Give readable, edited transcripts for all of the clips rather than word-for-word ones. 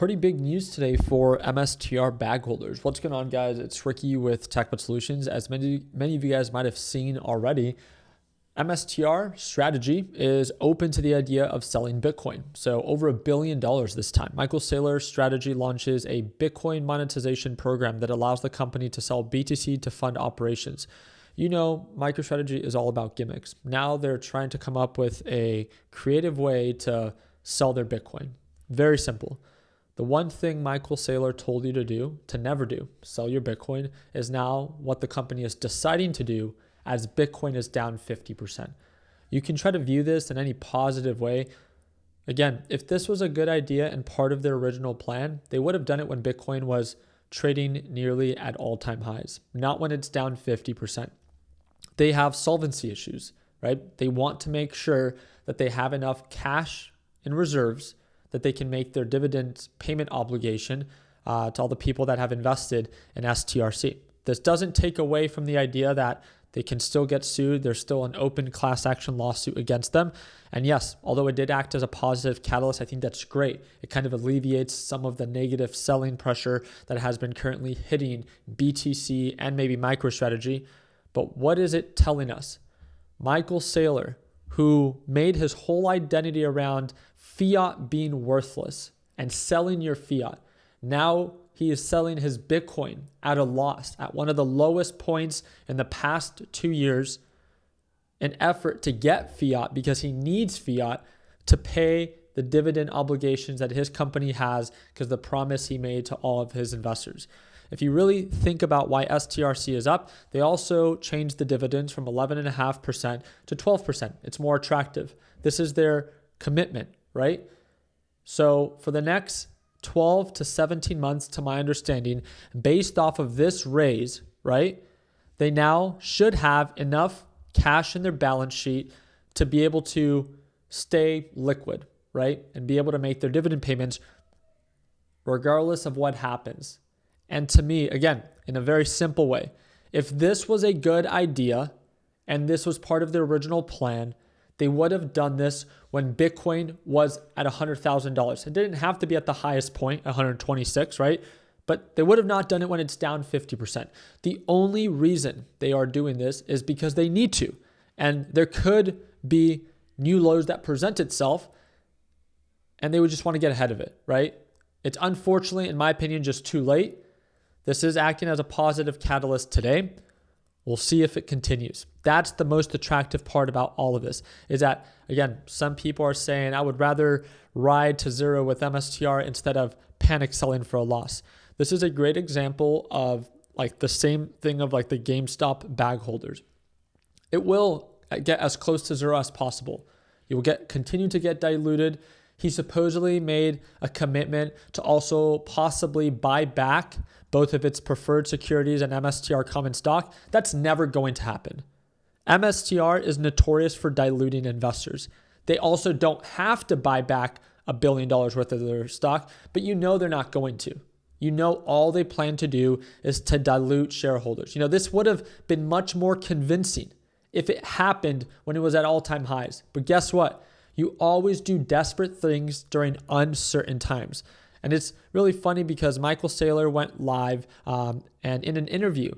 pretty big news today for MSTR bag holders. What's going on, guys? It's Ricky with TechBot Solutions. As many of you guys might have seen already, MSTR Strategy is open to the idea of selling Bitcoin. So over $1 billion this time. Michael Saylor Strategy launches a Bitcoin monetization program that allows the company to sell BTC to fund operations. You know, MicroStrategy is all about gimmicks. Now they're trying to come up with a creative way to sell their Bitcoin. Very simple. The one thing Michael Saylor told you to do, to never do, sell your Bitcoin, is now what the company is deciding to do as Bitcoin is down 50%. You can try to view this in any positive way. Again, if this was a good idea and part of their original plan, they would have done it when Bitcoin was trading nearly at all-time highs, not when it's down 50%. They have solvency issues, right? They want to make sure that they have enough cash in reserves that they can make their dividend payment obligation to all the people that have invested in STRC. This doesn't take away from the idea that they can still get sued. There's still an open class action lawsuit against them. And yes, although it did act as a positive catalyst, I think that's great. It kind of alleviates some of the negative selling pressure that has been currently hitting BTC and maybe MicroStrategy. But what is it telling us? Michael Saylor, who made his whole identity around fiat being worthless and selling your fiat. Now he is selling his Bitcoin at a loss at one of the lowest points in the past 2 years, an effort to get fiat because he needs fiat to pay the dividend obligations that his company has because the promise he made to all of his investors. If you really think about why STRC is up, they also changed the dividends from 11.5% to 12%. It's more attractive. This is their commitment, right? So for the next 12 to 17 months, to my understanding, based off of this raise, right, they now should have enough cash in their balance sheet to be able to stay liquid, right, and be able to make their dividend payments regardless of what happens. And to me, again, in a very simple way, if this was a good idea and this was part of the original plan, they would have done this when Bitcoin was at $100,000. It didn't have to be at the highest point, 126, right? But they would have not done it when it's down 50%. The only reason they are doing this is because they need to. And there could be new lows that present itself, and they would just want to get ahead of it, right? It's unfortunately, in my opinion, just too late. This is acting as a positive catalyst today. We'll see if it continues. That's the most attractive part about all of this is that, again, some people are saying, I would rather ride to zero with MSTR instead of panic selling for a loss. This is a great example of like the same thing of like the GameStop bag holders. It will get as close to zero as possible. You will continue to get diluted. He supposedly made a commitment to also possibly buy back both of its preferred securities and MSTR common stock. That's never going to happen. MSTR is notorious for diluting investors. They also don't have to buy back $1 billion worth of their stock, but you know they're not going to. You know all they plan to do is to dilute shareholders. You know, this would have been much more convincing if it happened when it was at all-time highs. But guess what? You always do desperate things during uncertain times. And it's really funny because Michael Saylor went live and in an interview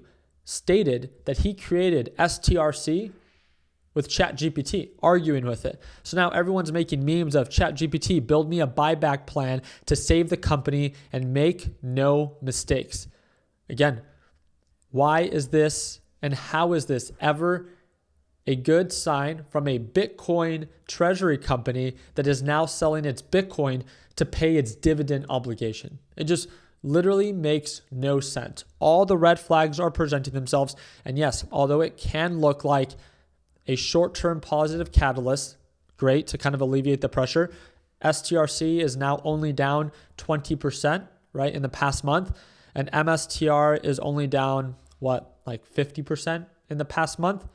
stated that he created STRC with ChatGPT, arguing with it. So now everyone's making memes of ChatGPT, build me a buyback plan to save the company and make no mistakes. Again, why is this and how is this ever a good sign from a Bitcoin treasury company that is now selling its Bitcoin to pay its dividend obligation? It just literally makes no sense. All the red flags are presenting themselves. And yes, although it can look like a short-term positive catalyst, great to kind of alleviate the pressure, STRC is now only down 20%, right, in the past month. And MSTR is only down, like 50% in the past month.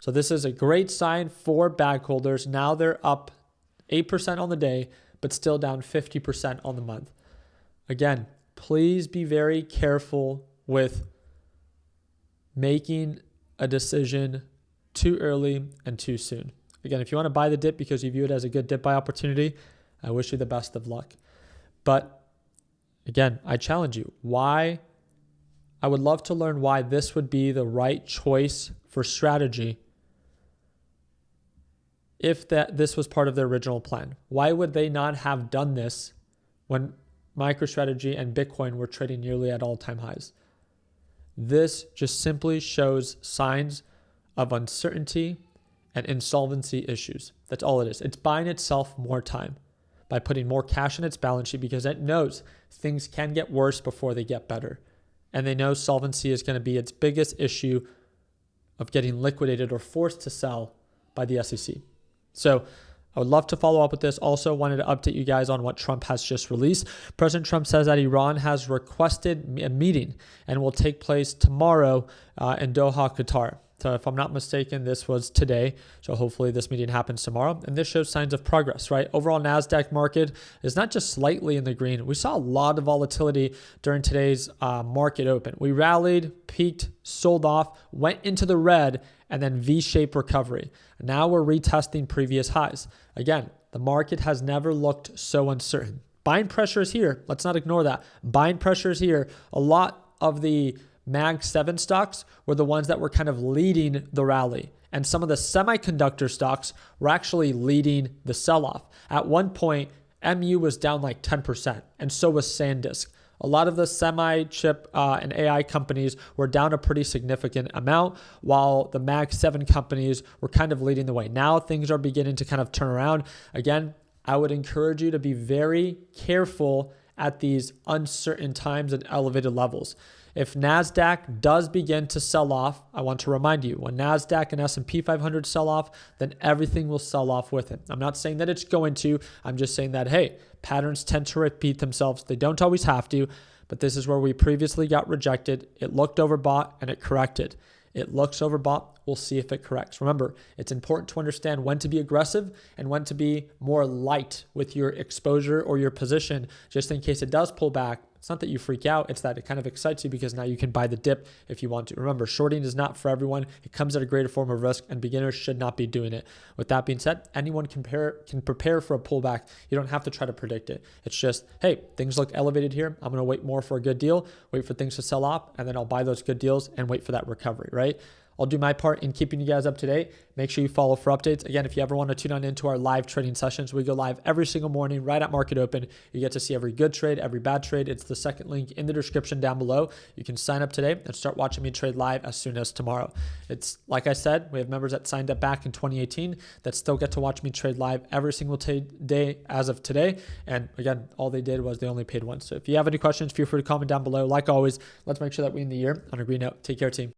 So this is a great sign for bag holders. Now they're up 8% on the day, but still down 50% on the month. Again, please be very careful with making a decision too early and too soon. Again, if you want to buy the dip because you view it as a good dip buy opportunity, I wish you the best of luck. But again, I challenge you. Why? I would love to learn why this would be the right choice for strategy if this was part of their original plan. Why would they not have done this when MicroStrategy and Bitcoin were trading nearly at all-time highs? This just simply shows signs of uncertainty and insolvency issues. That's all it is. It's buying itself more time by putting more cash in its balance sheet because it knows things can get worse before they get better. And they know solvency is going to be its biggest issue of getting liquidated or forced to sell by the SEC. So I would love to follow up with this. Also wanted to update you guys on what Trump has just released. President Trump says that Iran has requested a meeting and will take place tomorrow in Doha, Qatar. So if I'm not mistaken, this was today. So hopefully this meeting happens tomorrow. And this shows signs of progress, right? Overall NASDAQ market is not just slightly in the green. We saw a lot of volatility during today's market open. We rallied, peaked, sold off, went into the red, and then V-shaped recovery. Now we're retesting previous highs. Again, the market has never looked so uncertain. Buying pressure is here. Let's not ignore that. Buying pressure is here. A lot of the Mag 7 stocks were the ones that were kind of leading the rally. And some of the semiconductor stocks were actually leading the sell-off. At one point, MU was down like 10%, and so was SanDisk. A lot of the semi-chip and AI companies were down a pretty significant amount, while the Mag 7 companies were kind of leading the way. Now things are beginning to kind of turn around. Again, I would encourage you to be very careful at these uncertain times and elevated levels. If NASDAQ does begin to sell off, I want to remind you, when NASDAQ and S&P 500 sell off, then everything will sell off with it. I'm not saying that it's going to. I'm just saying that, hey, patterns tend to repeat themselves. They don't always have to, but this is where we previously got rejected. It looked overbought and it corrected. It looks overbought. We'll see if it corrects. Remember, it's important to understand when to be aggressive and when to be more light with your exposure or your position, just in case it does pull back. It's not that you freak out. It's that it kind of excites you because now you can buy the dip if you want to. Remember, shorting is not for everyone. It comes at a greater form of risk, and beginners should not be doing it. With that being said, anyone can prepare for a pullback. You don't have to try to predict it. It's just, hey, things look elevated here. I'm going to wait more for a good deal, wait for things to sell off, and then I'll buy those good deals and wait for that recovery, right? I'll do my part in keeping you guys up to date. Make sure you follow for updates. Again, if you ever want to tune on into our live trading sessions, we go live every single morning right at market open. You get to see every good trade, every bad trade. It's the second link in the description down below. You can sign up today and start watching me trade live as soon as tomorrow. It's like I said, we have members that signed up back in 2018 that still get to watch me trade live every single day as of today. And again, all they did was they only paid once. So if you have any questions, feel free to comment down below. Like always, let's make sure that we end the year on a green note. Take care, team.